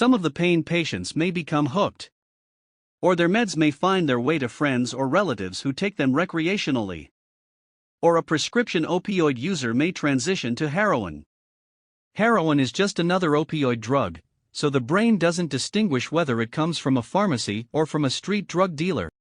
Some of the pain patients may become hooked. Or their meds may find their way to friends or relatives who take them recreationally. Or a prescription opioid user may transition to heroin. Heroin is just another opioid drug, so the brain doesn't distinguish whether it comes from a pharmacy or from a street drug dealer.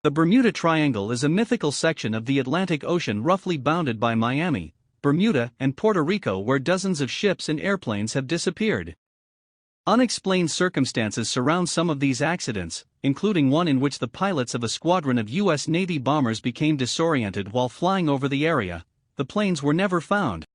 The Bermuda Triangle is a mythical section of the Atlantic Ocean roughly bounded by Miami, Bermuda, and Puerto Rico, where dozens of ships and airplanes have disappeared. Unexplained circumstances surround some of these accidents, including one in which the pilots of a squadron of U.S. Navy bombers became disoriented while flying over the area. The planes were never found.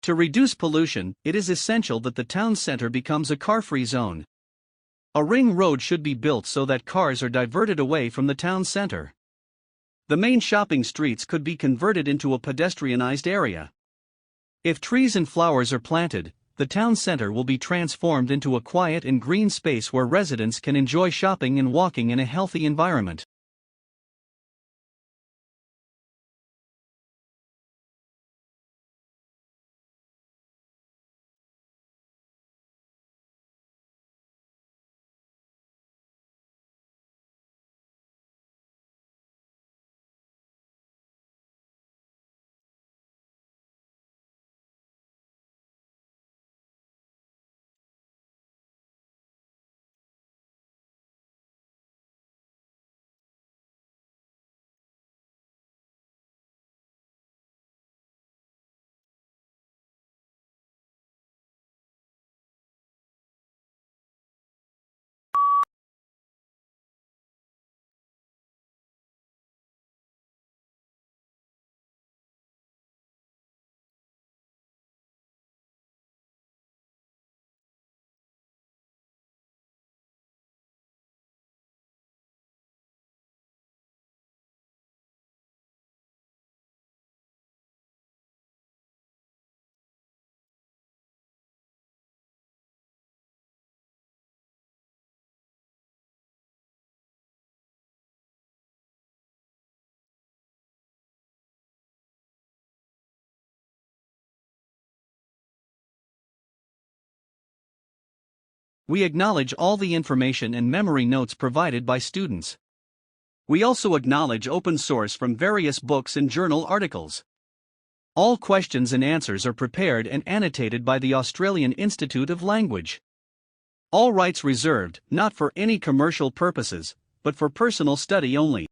To reduce pollution, it is essential that the town center becomes a car-free zone. A ring road should be built so that cars are diverted away from the town center. The main shopping streets could be converted into a pedestrianized area. If trees and flowers are planted, the town center will be transformed into a quiet and green space where residents can enjoy shopping and walking in a healthy environment. We acknowledge all the information and memory notes provided by students. We also acknowledge open source from various books and journal articles. All questions and answers are prepared and annotated by the Australian Institute of Language. All rights reserved, not for any commercial purposes, but for personal study only.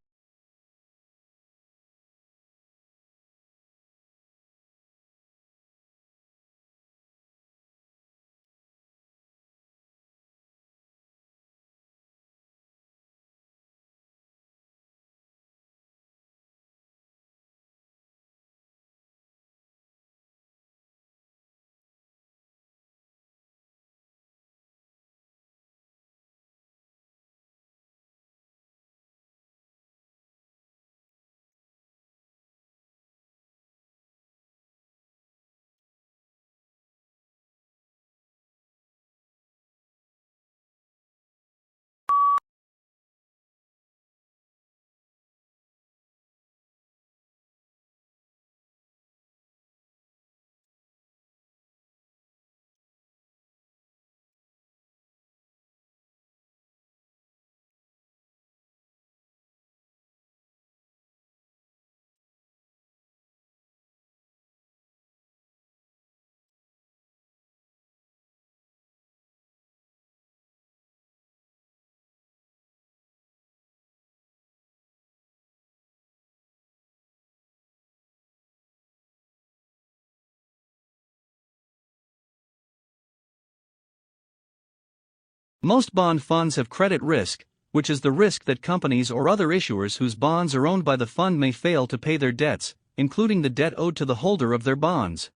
Most bond funds have credit risk, which is the risk that companies or other issuers whose bonds are owned by the fund may fail to pay their debts, including the debt owed to the holder of their bonds.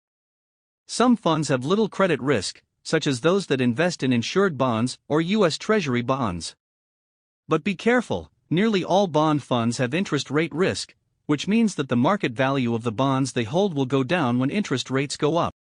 Some funds have little credit risk, such as those that invest in insured bonds or U.S. Treasury bonds. But be careful, nearly all bond funds have interest rate risk, which means that the market value of the bonds they hold will go down when interest rates go up.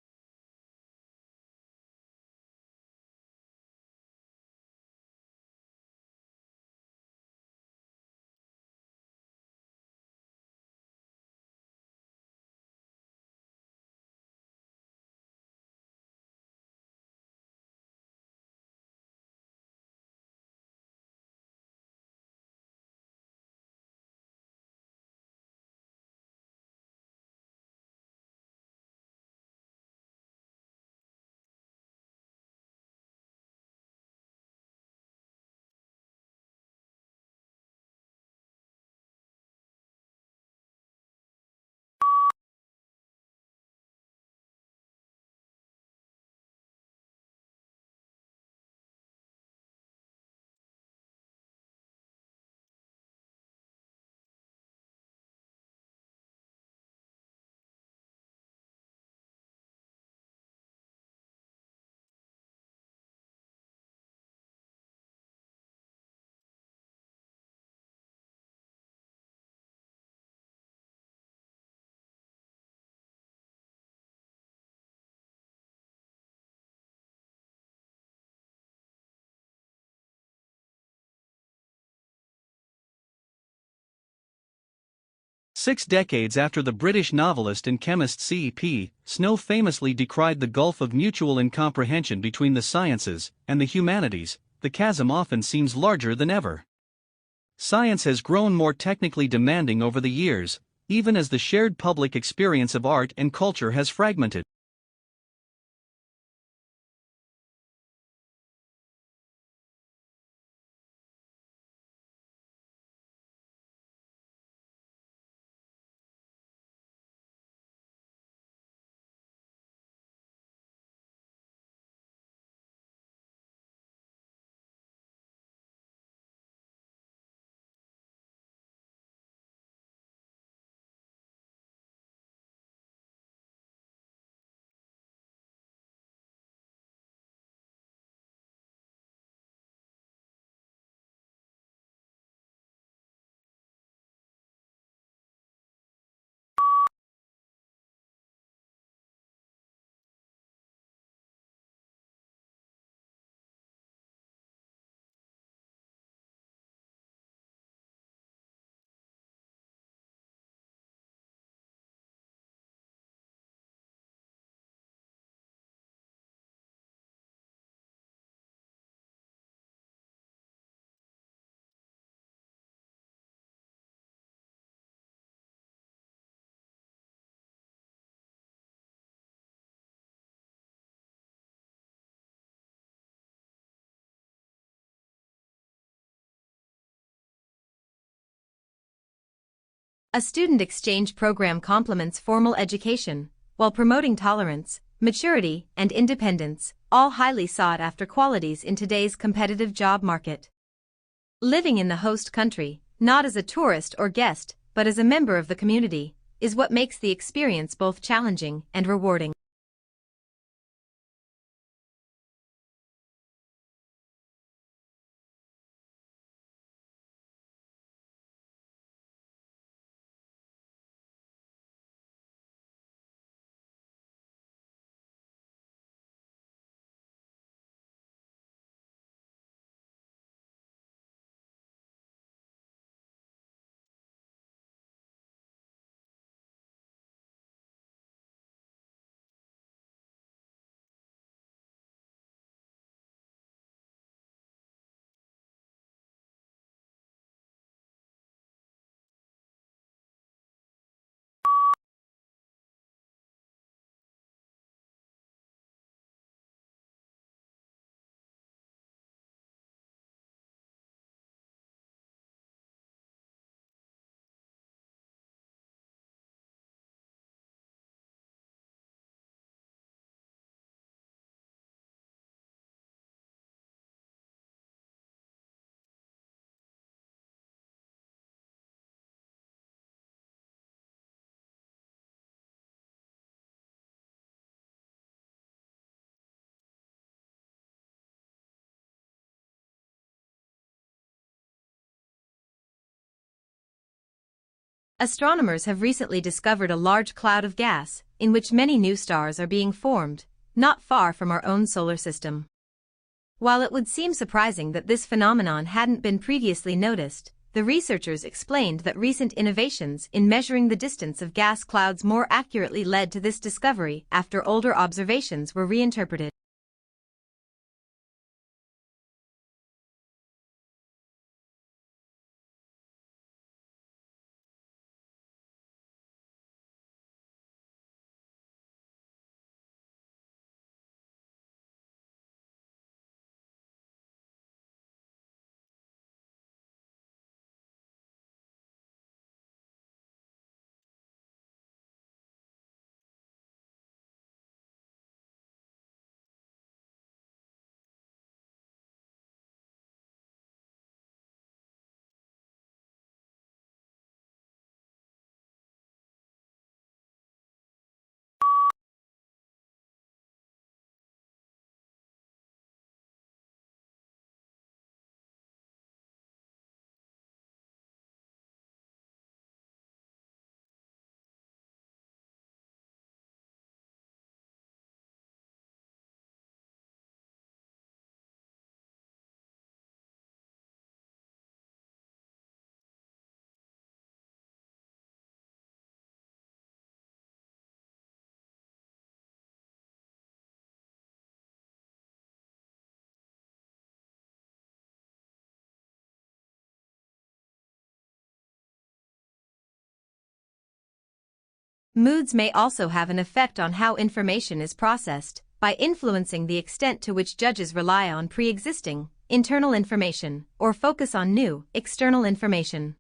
Six decades after the British novelist and chemist C.P. Snow famously decried the gulf of mutual incomprehension between the sciences and the humanities, the chasm often seems larger than ever. Science has grown more technically demanding over the years, even as the shared public experience of art and culture has fragmented. A student exchange program complements formal education, while promoting tolerance, maturity, and independence, all highly sought-after qualities in today's competitive job market. Living in the host country, not as a tourist or guest, but as a member of the community, is what makes the experience both challenging and rewarding. Astronomers have recently discovered a large cloud of gas, in which many new stars are being formed, not far from our own solar system. While it would seem surprising that this phenomenon hadn't been previously noticed, the researchers explained that recent innovations in measuring the distance of gas clouds more accurately led to this discovery after older observations were reinterpreted. Moods may also have an effect on how information is processed, by influencing the extent to which judges rely on pre-existing, internal information, or focus on new, external information.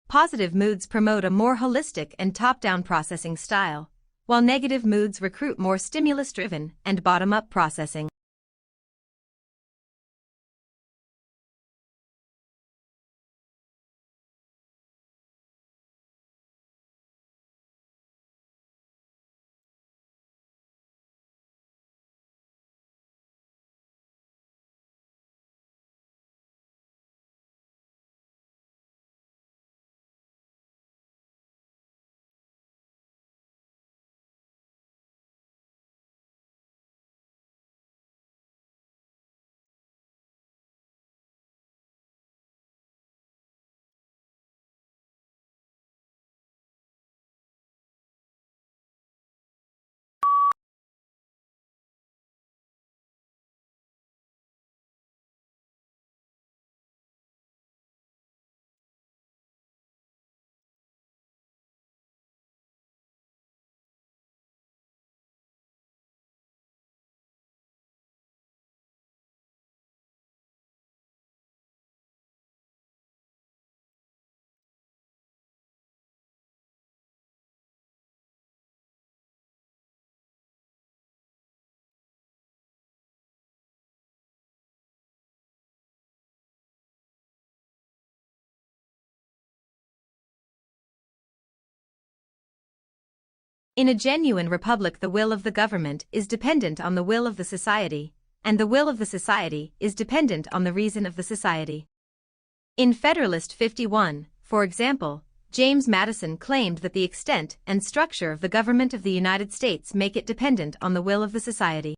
Positive moods promote a more holistic and top-down processing style, while negative moods recruit more stimulus-driven and bottom-up processing. In a genuine republic, the will of the government is dependent on the will of the society, and the will of the society is dependent on the reason of the society. In Federalist 51, for example, James Madison claimed that the extent and structure of the government of the United States make it dependent on the will of the society.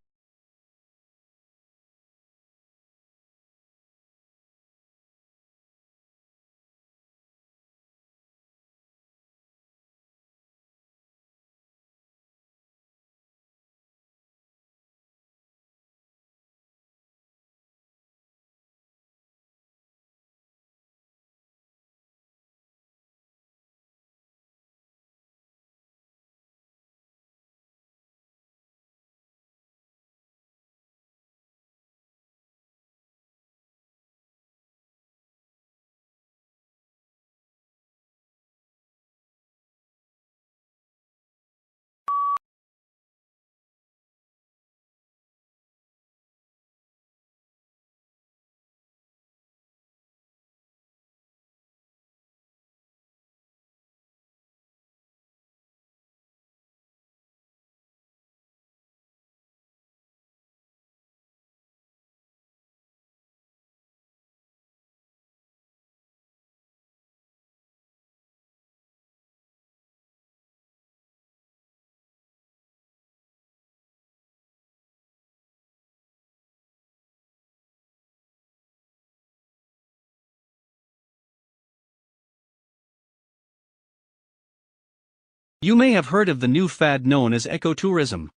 You may have heard of the new fad known as ecotourism.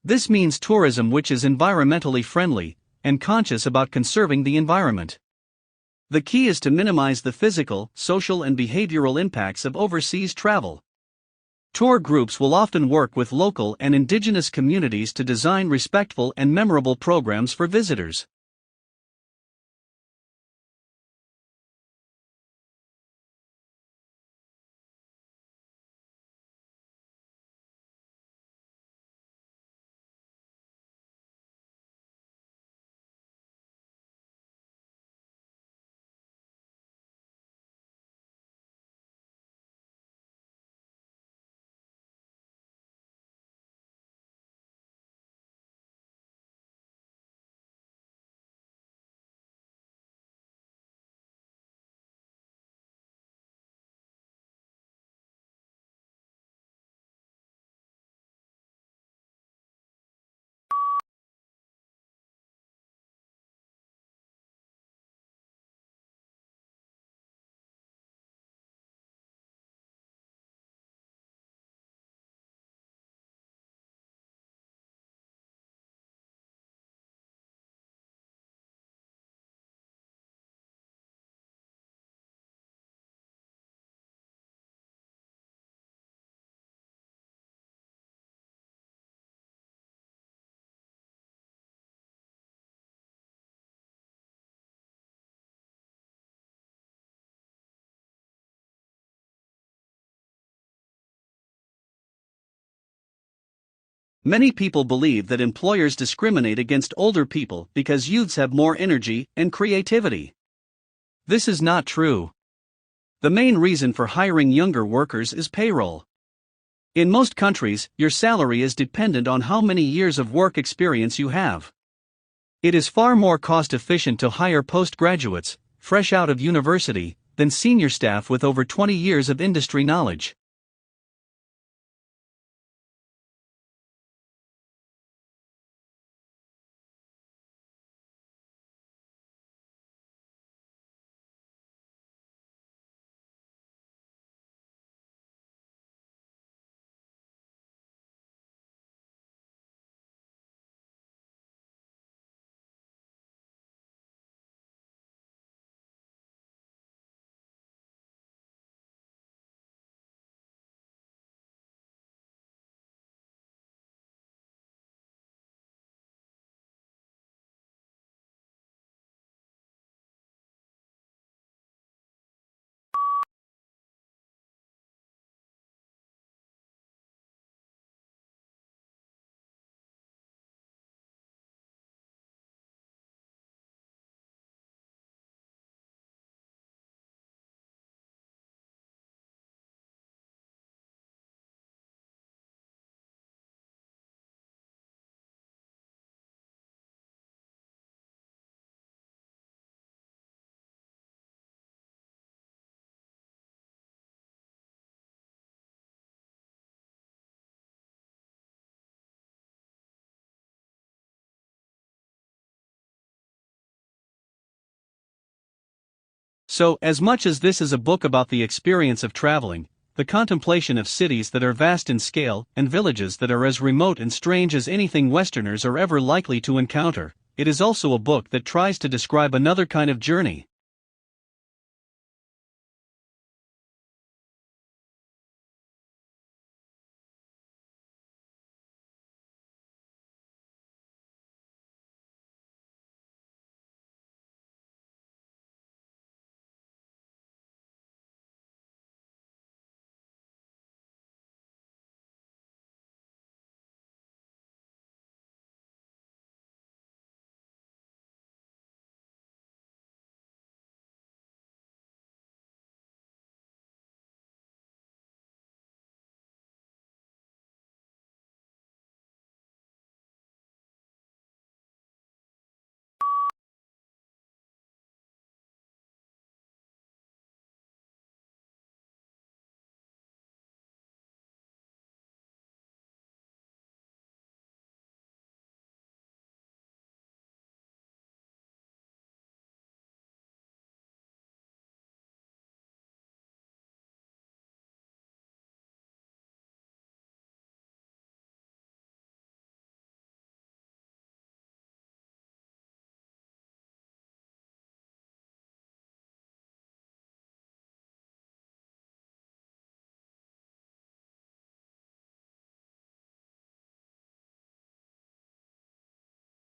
This means tourism which is environmentally friendly and conscious about conserving the environment. The key is to minimize the physical, social, and behavioral impacts of overseas travel. Tour groups will often work with local and indigenous communities to design respectful and memorable programs for visitors. Many people believe that employers discriminate against older people because youths have more energy and creativity. This is not true. The main reason for hiring younger workers is payroll. In most countries, your salary is dependent on how many years of work experience you have. It is far more cost efficient to hire postgraduates, fresh out of university, than senior staff with over 20 years of industry knowledge. So, as much as this is a book about the experience of traveling, the contemplation of cities that are vast in scale, and villages that are as remote and strange as anything Westerners are ever likely to encounter, it is also a book that tries to describe another kind of journey.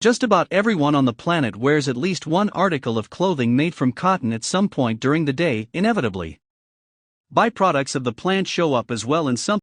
Just about everyone on the planet wears at least one article of clothing made from cotton at some point during the day, inevitably. Byproducts of the plant show up as well in some